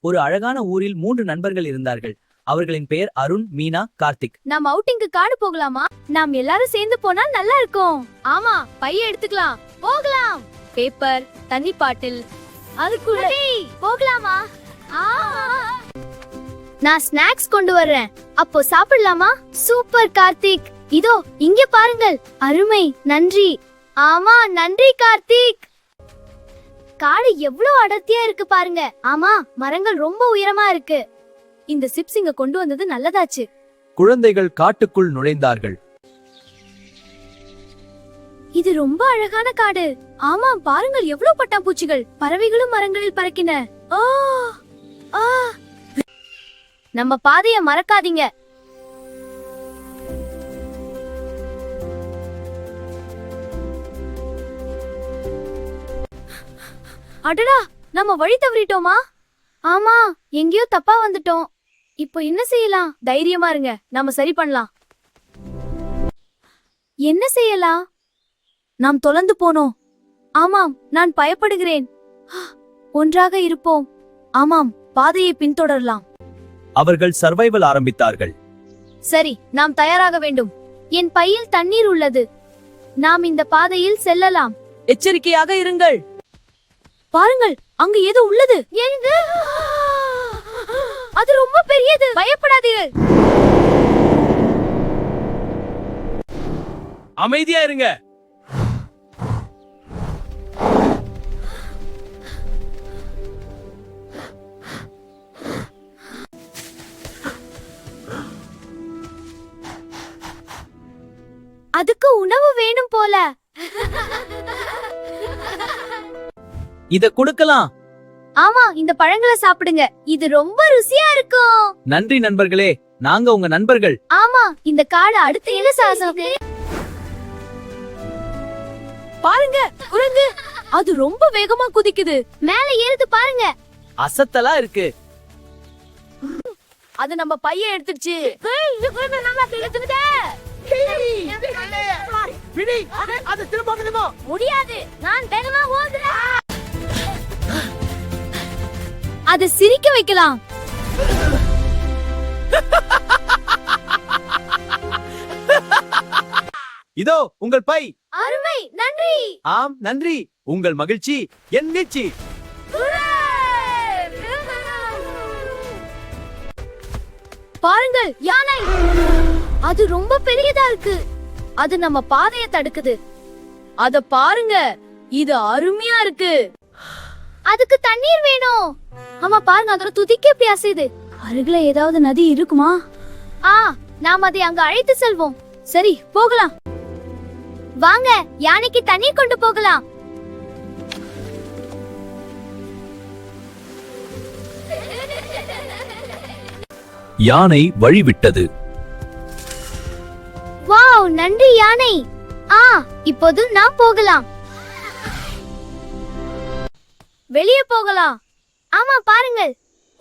ஒரு அழகான ஊரில் 3 நண்பர்கள் இருந்தார்கள். அவர்களின் பெயர் அருண், மீனா, கார்த்திக். நாம் அவுட்டிங்க்கு காடு போகலாமா? நாம் எல்லாரும் சேர்ந்து போனா நல்லா இருக்கும். ஆமா, பைய எடுத்துக்கலாம். போகலாம். பேப்பர், தண்ணி பாட்டில், அதுக்குள்ள போகலாமா? நான் ஸ்நாக்ஸ் கொண்டு வர்றேன். அப்போ சாப்பிடலாமா? சூப்பர் கார்த்திக். இதோ இங்கே பாருங்கள். அருமை, நன்றி. ஆமா, நன்றி கார்த்திக். காடு எவ்வளவு அடர்த்தியா இருக்கு பாருங்க. ஆமா, மரங்கள் ரொம்ப உயரமா இருக்கு. இந்த சிப்ஸ் இங்க கொண்டு வந்தது நல்லதாச்சு. குழந்தைகள் காட்டுக்குள் நுழைந்தார்கள். இது ரொம்ப அழகான காடு. ஆமா, பாருங்கள் எவ்வளவு பட்டாம்பூச்சிகள். பறவைகளும் மரங்களில் பறக்கின. நம்ம பாதைய மறக்காதீங்க. அடடா, நம்ம வழி தவறிட்டோமா? ஆமா, எங்கேயோ தப்பா வந்துட்டோம். இப்போ என்ன செய்யலாம்? தைரியமா இருங்க, நாம சரி பண்ணலாம். என்ன செய்யலாம்? நாம் தொலைந்து போனோம். ஆமாம், நான் பயப்படுகிறேன். ஒன்றாக இருப்போம். ஆமாம், பாதையை பின்தொடரலாம். அவர்கள் சர்வைவல் ஆரம்பித்தார்கள். சரி, நாம் தயாராக வேண்டும். என் பையில் தண்ணீர் உள்ளது. நாம் இந்த பாதையில் செல்லலாம். எச்சரிக்கையாக இருங்கள். பாருங்கள், அங்கு ஏதோ உள்ளது. அது ரொம்ப பெரியது. பயப்படாதீர்கள். அமைதியா இருங்க. அதுக்கு உணவு வேணும் போல. இத கொடுக்கலாம். ஆமா, இந்த பழங்களை சாப்பிடுங்க. இது ரொம்ப ருசியா இருக்கும். நன்றி நண்பர்களே, நாங்க உங்க நண்பர்கள். ஆமா, இந்த காடு அடுத்து என்ன சாசம்? பாருங்க, குரங்கு. அது ரொம்ப வேகமா குதிக்குது. மேல ஏறுது பாருங்க. அசத்தலா இருக்கு. அது நம்ம பைய எடுத்துச்சு. முடியாது, நான் வேகமா ஓடுறேன். அதை சிரிக்க வைக்கலாம். இதோ உங்கள் பை. அருமை, நன்றி. ஆம், நன்றி. உங்கள் மகிழ்ச்சி என் நீச்சி. பாருங்கள், யானை. அது ரொம்ப பெரியதா இருக்கு. அது நம்ம பாதையை தடுக்குது. அத பாருங்க, இது அருமையா இருக்கு. அதுக்கு தண்ணீர் வேணும். ஆமா, பாருங்க, அதோட துதிக்க எப்படி அசையுது. அருகில ஏதாவது நதி இருக்குமா? நாம் அதை அங்க அழைத்து செல்வோம். சரி, போகலாம். வாங்க, யானைக்கு தண்ணீர் கொண்டு போகலாம். யானை வழிவிட்டது. வாவ், நன்றி யானை. இப்போது நாம் போகலாம். வெளியே போகலாம். ஆமா, பாருங்கள்,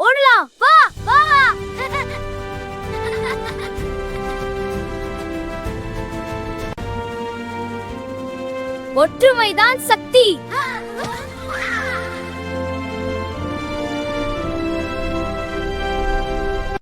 ஓடலாம். வா வா. ஒற்றுமைதான் சக்தி.